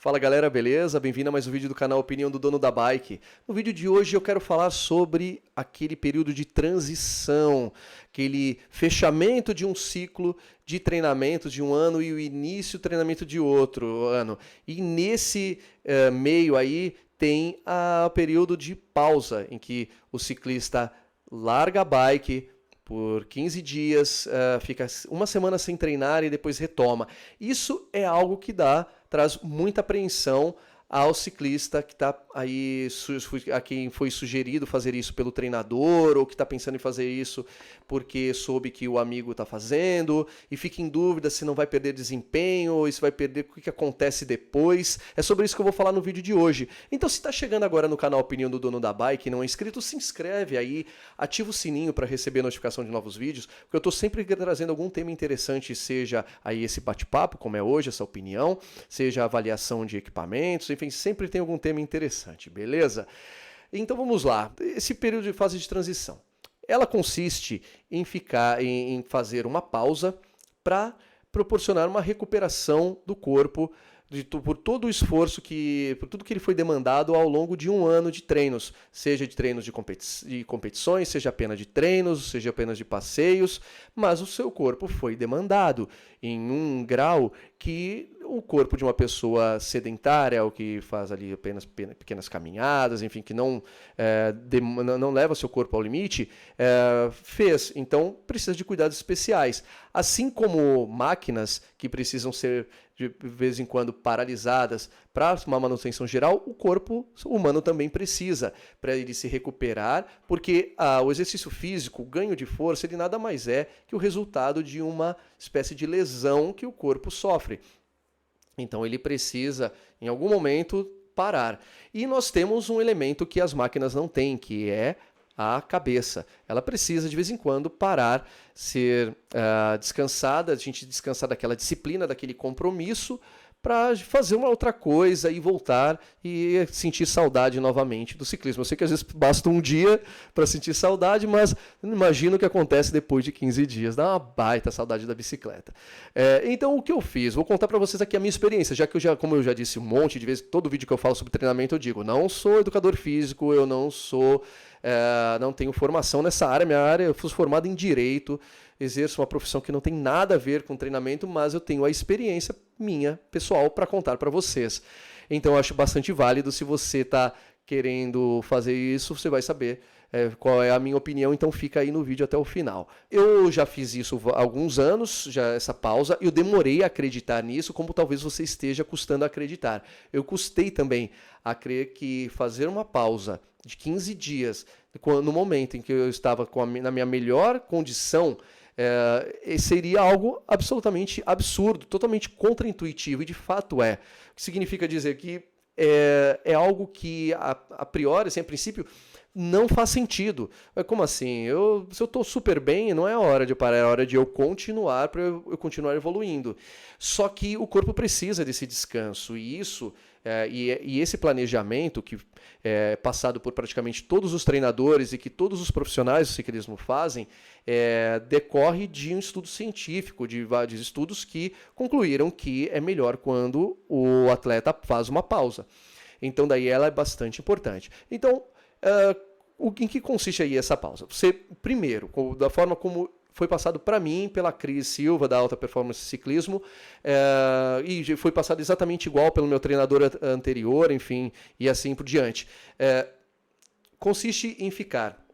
Fala galera, beleza? Bem-vindo a mais um vídeo do canal Opinião do Dono da Bike. No vídeo de hoje eu quero falar sobre aquele período de transição, aquele fechamento de um ciclo de treinamento de um ano e o início do treinamento de outro ano. E nesse meio aí tem o período de pausa, em que o ciclista larga a bike por 15 dias, fica uma semana sem treinar e depois retoma. Isso é algo que traz muita apreensão ao ciclista que está aí, a quem foi sugerido fazer isso pelo treinador, ou que está pensando em fazer isso porque soube que o amigo está fazendo, e fica em dúvida se não vai perder desempenho, ou se vai perder o que acontece depois. É sobre isso que eu vou falar no vídeo de hoje. Então, se está chegando agora no canal Opinião do Dono da Bike e não é inscrito, se inscreve aí, ativa o sininho para receber notificação de novos vídeos, porque eu estou sempre trazendo algum tema interessante, seja aí esse bate-papo, como é hoje, essa opinião, seja a avaliação de equipamentos, enfim, sempre tem algum tema interessante, beleza? Então vamos lá. Esse período de fase de transição, ela consiste em fazer uma pausa para proporcionar uma recuperação do corpo por todo o esforço, por tudo que ele foi demandado ao longo de um ano de treinos, seja de treinos de competições, seja apenas de treinos, seja apenas de passeios, mas o seu corpo foi demandado em um grau que o corpo de uma pessoa sedentária, ou que faz ali apenas pequenas caminhadas, enfim, que não leva seu corpo ao limite, fez. Então, precisa de cuidados especiais. Assim como máquinas que precisam ser de vez em quando paralisadas para uma manutenção geral, o corpo humano também precisa para ele se recuperar, porque o exercício físico, o ganho de força, ele nada mais é que o resultado de uma espécie de lesão que o corpo sofre. Então ele precisa, em algum momento, parar. E nós temos um elemento que as máquinas não têm, que é a cabeça. Ela precisa, de vez em quando, parar, ser descansada, a gente descansar daquela disciplina, daquele compromisso, para fazer uma outra coisa e voltar e sentir saudade novamente do ciclismo. Eu sei que às vezes basta um dia para sentir saudade, mas imagino o que acontece depois de 15 dias. Dá uma baita saudade da bicicleta. Então, o que eu fiz? Vou contar para vocês aqui a minha experiência, já que como eu já disse um monte de vezes, todo vídeo que eu falo sobre treinamento eu digo, não sou educador físico, eu não tenho formação nessa área. Minha área, eu fui formado em Direito, exerço uma profissão que não tem nada a ver com treinamento, mas eu tenho a experiência minha, pessoal, para contar para vocês. Então, eu acho bastante válido. Se você está querendo fazer isso, você vai saber qual é a minha opinião, então fica aí no vídeo até o final. Eu já fiz isso há alguns anos, essa pausa, eu demorei a acreditar nisso, como talvez você esteja custando a acreditar. Eu custei também a crer que fazer uma pausa de 15 dias, no momento em que eu estava na minha melhor condição, seria algo absolutamente absurdo, totalmente contraintuitivo, e de fato é. O que significa dizer que é algo que, a priori, assim, a princípio, não faz sentido. Como assim? Se eu estou super bem, não é a hora de parar, é a hora de eu continuar, para eu continuar evoluindo. Só que o corpo precisa desse descanso, e isso... E esse planejamento, que é passado por praticamente todos os treinadores e que todos os profissionais do ciclismo fazem, decorre de um estudo científico, de vários estudos que concluíram que é melhor quando o atleta faz uma pausa. Então, daí ela é bastante importante. Então, em que consiste aí essa pausa? Você, primeiro, da forma como foi passado para mim pela Cris Silva, da Alta Performance Ciclismo, e foi passado exatamente igual pelo meu treinador anterior, enfim, e assim por diante. Consiste em ficar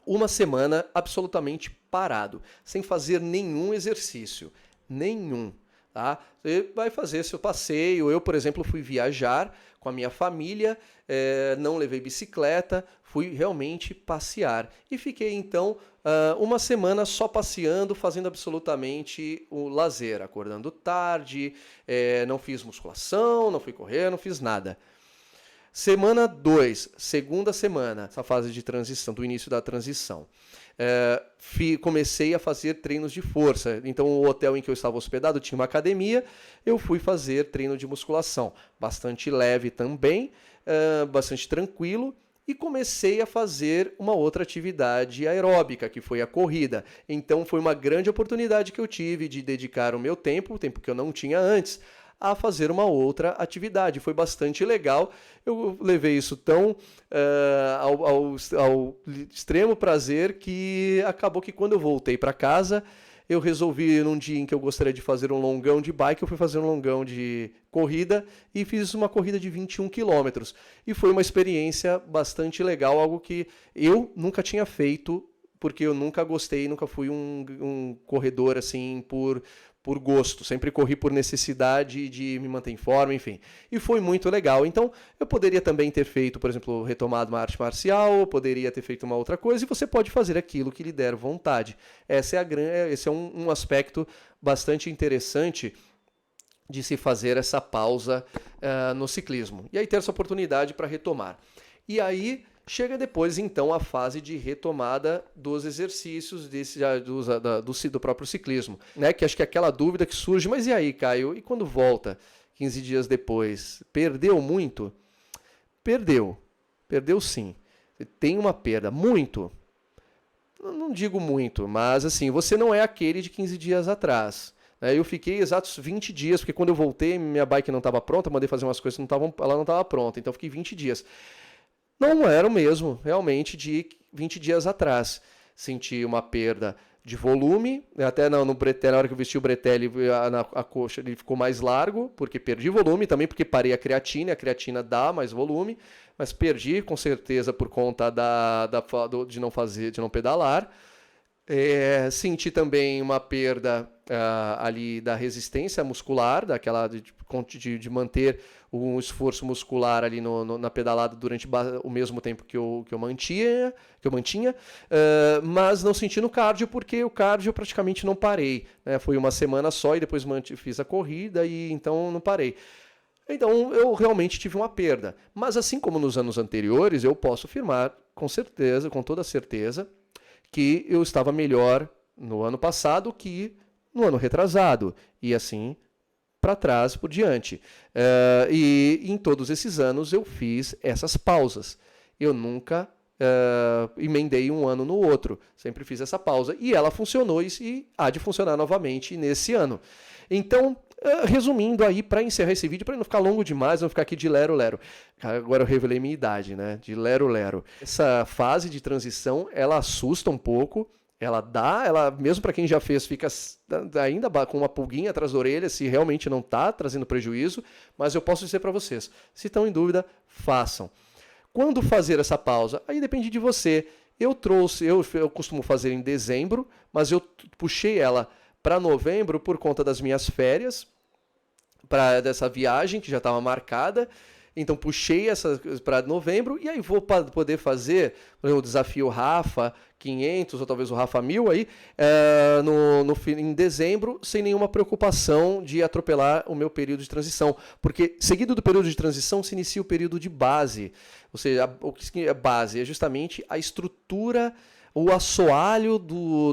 uma semana absolutamente parado, sem fazer nenhum exercício. Nenhum. Tá? Você vai fazer seu passeio. Eu, por exemplo, fui viajar com a minha família, não levei bicicleta, fui realmente passear. E fiquei, então, uma semana só passeando, fazendo absolutamente o lazer, acordando tarde, não fiz musculação, não fui correr, não fiz nada. Semana 2, segunda semana, essa fase de transição, do início da transição. Comecei a fazer treinos de força. Então, o hotel em que eu estava hospedado tinha uma academia, eu fui fazer treino de musculação. Bastante leve também, bastante tranquilo. E comecei a fazer uma outra atividade aeróbica, que foi a corrida. Então, foi uma grande oportunidade que eu tive de dedicar o meu tempo, o tempo que eu não tinha antes, a fazer uma outra atividade. Foi bastante legal. Eu levei isso tão ao extremo prazer que acabou que quando eu voltei para casa, eu resolvi, num dia em que eu gostaria de fazer um longão de bike, eu fui fazer um longão de corrida e fiz uma corrida de 21 quilômetros. E foi uma experiência bastante legal, algo que eu nunca tinha feito, porque eu nunca gostei, nunca fui um corredor assim por gosto. Sempre corri por necessidade de me manter em forma, enfim. E foi muito legal. Então, eu poderia também ter feito, por exemplo, retomado uma arte marcial, poderia ter feito uma outra coisa, e você pode fazer aquilo que lhe der vontade. Esse é um aspecto bastante interessante de se fazer essa pausa no ciclismo. E aí ter essa oportunidade para retomar. E aí chega depois, então, a fase de retomada dos exercícios do próprio ciclismo, né? Que acho que é aquela dúvida que surge, mas e aí, Caio? E quando volta, 15 dias depois, perdeu muito? Perdeu. Perdeu sim. Tem uma perda. Muito? Não digo muito, mas assim, você não é aquele de 15 dias atrás. Eu fiquei exatos 20 dias, porque quando eu voltei, minha bike não estava pronta, mandei fazer umas coisas que ela não estava pronta, então eu fiquei 20 dias. Não era o mesmo, realmente, de 20 dias atrás. Senti uma perda de volume, até no bretelle, na hora que eu vesti o bretelle, a coxa ele ficou mais largo, porque perdi volume, também porque parei a creatina dá mais volume, mas perdi com certeza por conta de não pedalar. Senti também uma perda ali da resistência muscular, de manter um esforço muscular ali na pedalada durante o mesmo tempo que eu mantinha, mas não senti no cardio, porque o cardio eu praticamente não parei. Foi uma semana só e depois fiz a corrida e então não parei. Então eu realmente tive uma perda. Mas assim como nos anos anteriores, eu posso afirmar com certeza, com toda certeza, que eu estava melhor no ano passado que no ano retrasado, e assim para trás por diante. E em todos esses anos eu fiz essas pausas. Eu nunca emendei um ano no outro, sempre fiz essa pausa, e ela funcionou e há de funcionar novamente nesse ano. Então, resumindo aí, para encerrar esse vídeo, para não ficar longo demais, não ficar aqui de lero-lero. Agora eu revelei minha idade, né? De lero-lero. Essa fase de transição, ela assusta um pouco, ela mesmo para quem já fez, fica ainda com uma pulguinha atrás da orelha, se realmente não está trazendo prejuízo, mas eu posso dizer para vocês, se estão em dúvida, façam. Quando fazer essa pausa? Aí depende de você. Eu costumo fazer em dezembro, mas eu puxei ela para novembro por conta das minhas férias, dessa viagem que já estava marcada. Então puxei essa para novembro e aí vou poder fazer o desafio Rafa 500 ou talvez o Rafa 1000 aí, em dezembro, sem nenhuma preocupação de atropelar o meu período de transição. Porque seguido do período de transição se inicia o período de base. Ou seja, o que é base? É justamente a estrutura, o assoalho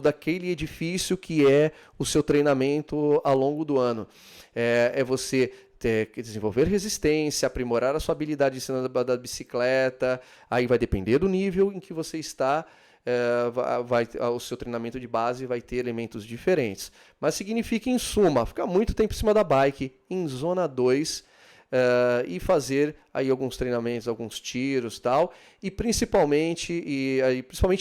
daquele edifício que é o seu treinamento ao longo do ano. É você ter que desenvolver resistência, aprimorar a sua habilidade de cima da bicicleta, aí vai depender do nível em que você está, o seu treinamento de base vai ter elementos diferentes. Mas significa, em suma, ficar muito tempo em cima da bike, em zona 2, e fazer aí alguns treinamentos, alguns tiros tal, e principalmente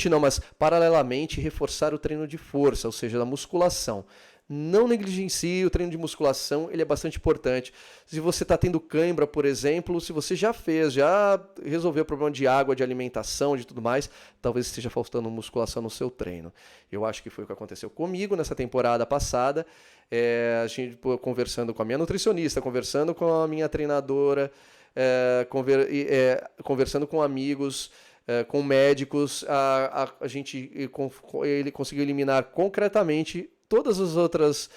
não, mas paralelamente reforçar o treino de força, ou seja, da musculação. Não negligencie o treino de musculação, ele é bastante importante. Se você está tendo cãibra, por exemplo, se você já resolveu o problema de água, de alimentação, de tudo mais, talvez esteja faltando musculação no seu treino. Eu acho que foi o que aconteceu comigo nessa temporada passada. A gente conversando com a minha nutricionista, conversando com a minha treinadora, conversando com amigos, com médicos, ele conseguiu eliminar concretamente todas as outras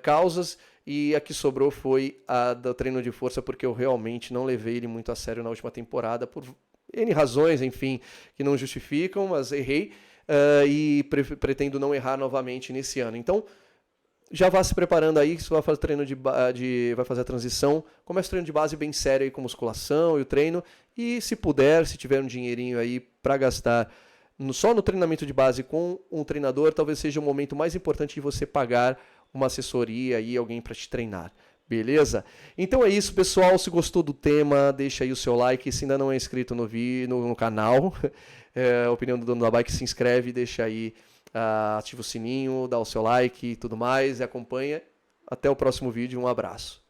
causas, e a que sobrou foi a do treino de força, porque eu realmente não levei ele muito a sério na última temporada, por N razões, enfim, que não justificam, mas errei, e pretendo não errar novamente nesse ano. Então, já vá se preparando aí, se vai fazer vai fazer a transição, comece o treino de base bem sério aí com musculação e o treino, e se puder, se tiver um dinheirinho aí para gastar só no treinamento de base com um treinador, talvez seja o momento mais importante de você pagar uma assessoria e alguém para te treinar. Beleza? Então é isso, pessoal. Se gostou do tema, deixa aí o seu like. Se ainda não é inscrito no canal, Opinião do Dono da Bike, se inscreve, deixa aí, ativa o sininho, dá o seu like e tudo mais, e acompanha. Até o próximo vídeo. Um abraço.